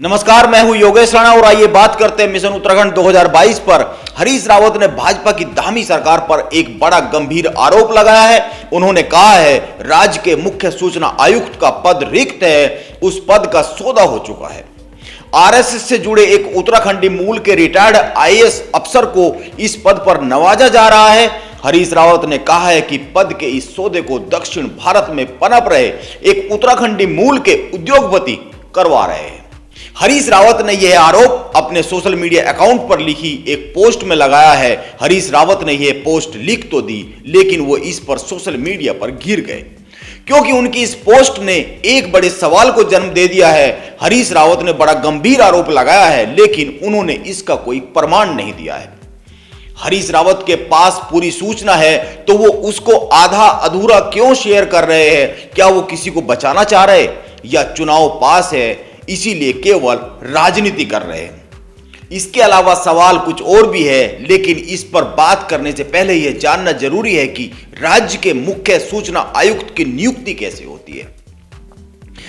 नमस्कार, मैं हूं योगेश राणा और आइए बात करते हैं मिशन उत्तराखंड 2022 पर। हरीश रावत ने भाजपा की धामी सरकार पर एक बड़ा गंभीर आरोप लगाया है। उन्होंने कहा है राज्य के मुख्य सूचना आयुक्त का पद रिक्त है, उस पद का सौदा हो चुका है। आरएसएस से जुड़े एक उत्तराखंडी मूल के रिटायर्ड आईएएस अफसर को इस पद पर नवाजा जा रहा है। हरीश रावत ने कहा है कि पद के इस सौदे को दक्षिण भारत में पनप रहे एक उत्तराखंडी मूल के उद्योगपति करवा रहे हैं। हरीश रावत ने यह आरोप अपने सोशल मीडिया अकाउंट पर लिखी एक पोस्ट में लगाया है। हरीश रावत ने यह पोस्ट लिख तो दी, लेकिन वो इस पर सोशल मीडिया पर घिर गए क्योंकि उनकी इस पोस्ट ने एक बड़े सवाल को जन्म दे दिया है। हरीश रावत ने बड़ा गंभीर आरोप लगाया है, लेकिन उन्होंने इसका कोई प्रमाण नहीं दिया है। हरीश रावत के पास पूरी सूचना है तो वो उसको आधा अधूरा क्यों शेयर कर रहे हैं? क्या वो किसी को बचाना चाह रहे या चुनाव पास है इसीलिए केवल राजनीति कर रहे हैं? इसके अलावा सवाल कुछ और भी है, लेकिन इस पर बात करने से पहले यह जानना जरूरी है कि राज्य के मुख्य सूचना आयुक्त की नियुक्ति कैसे होती है।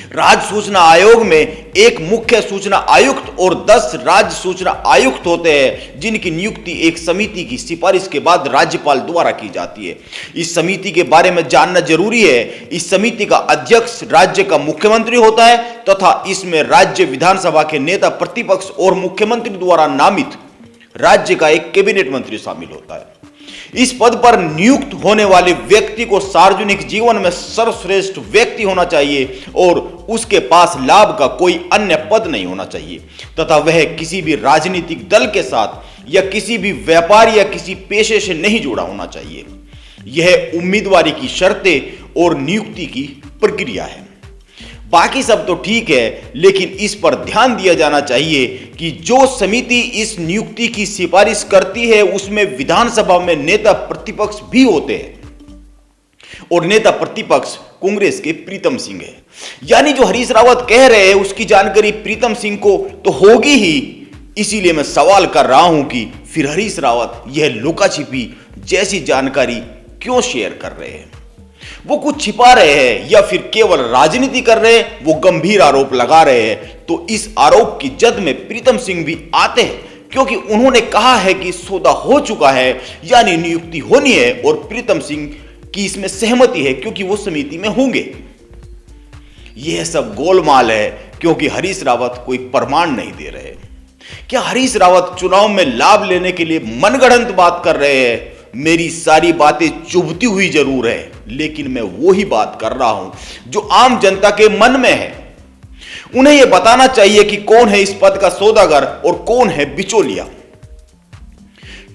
राज्य सूचना आयोग में एक मुख्य सूचना आयुक्त और 10 राज्य सूचना आयुक्त होते हैं, जिनकी नियुक्ति एक समिति की सिफारिश के बाद राज्यपाल द्वारा की जाती है। इस समिति के बारे में जानना जरूरी है। इस समिति का अध्यक्ष राज्य का मुख्यमंत्री होता है तथा इसमें राज्य विधानसभा के नेता प्रतिपक्ष और मुख्यमंत्री द्वारा नामित राज्य का एक कैबिनेट मंत्री शामिल होता है। इस पद पर नियुक्त होने वाले व्यक्ति को सार्वजनिक जीवन में सर्वश्रेष्ठ व्यक्ति होना चाहिए और उसके पास लाभ का कोई अन्य पद नहीं होना चाहिए तथा वह किसी भी राजनीतिक दल के साथ या किसी भी व्यापार या किसी पेशे से नहीं जुड़ा होना चाहिए। यह उम्मीदवारी की शर्तें और नियुक्ति की प्रक्रिया है। बाकी सब तो ठीक है, लेकिन इस पर ध्यान दिया जाना चाहिए कि जो समिति इस नियुक्ति की सिफारिश करती है उसमें विधानसभा में नेता प्रतिपक्ष भी होते हैं और नेता प्रतिपक्ष कांग्रेस के प्रीतम सिंह है। यानी जो हरीश रावत कह रहे हैं उसकी जानकारी प्रीतम सिंह को तो होगी ही। इसीलिए मैं सवाल कर रहा हूं कि फिर हरीश रावत यह लुका छिपी जैसी जानकारी क्यों शेयर कर रहे हैं? वो कुछ छिपा रहे हैं या फिर केवल राजनीति कर रहे हैं? वो गंभीर आरोप लगा रहे हैं तो इस आरोप की जद में प्रीतम सिंह भी आते हैं, क्योंकि उन्होंने कहा है कि सौदा हो चुका है यानी नियुक्ति होनी है और प्रीतम सिंह की इसमें सहमति है क्योंकि वो समिति में होंगे। यह सब गोलमाल है क्योंकि हरीश रावत कोई प्रमाण नहीं दे रहे। क्या हरीश रावत चुनाव में लाभ लेने के लिए मनगढ़ंत बात कर रहे हैं? मेरी सारी बातें चुभती हुई जरूर है, लेकिन मैं वो ही बात कर रहा हूं जो आम जनता के मन में है। उन्हें यह बताना चाहिए कि कौन है इस पद का सौदागर और कौन है बिचौलिया,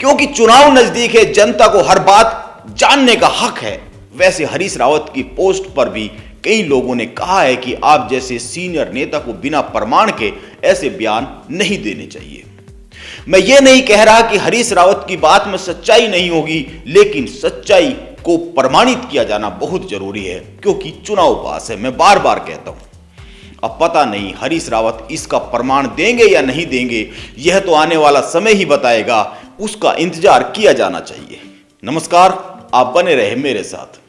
क्योंकि चुनाव नजदीक है, जनता को हर बात जानने का हक है। वैसे हरीश रावत की पोस्ट पर भी कई लोगों ने कहा है कि आप जैसे सीनियर नेता को बिना प्रमाण के ऐसे बयान नहीं देने चाहिए। मैं ये नहीं कह रहा कि हरीश रावत की बात में सच्चाई नहीं होगी, लेकिन सच्चाई को प्रमाणित किया जाना बहुत जरूरी है क्योंकि चुनाव पास है। मैं बार बार कहता हूं। अब पता नहीं हरीश रावत इसका प्रमाण देंगे या नहीं देंगे, यह तो आने वाला समय ही बताएगा। उसका इंतजार किया जाना चाहिए। नमस्कार, आप बने रहे मेरे साथ।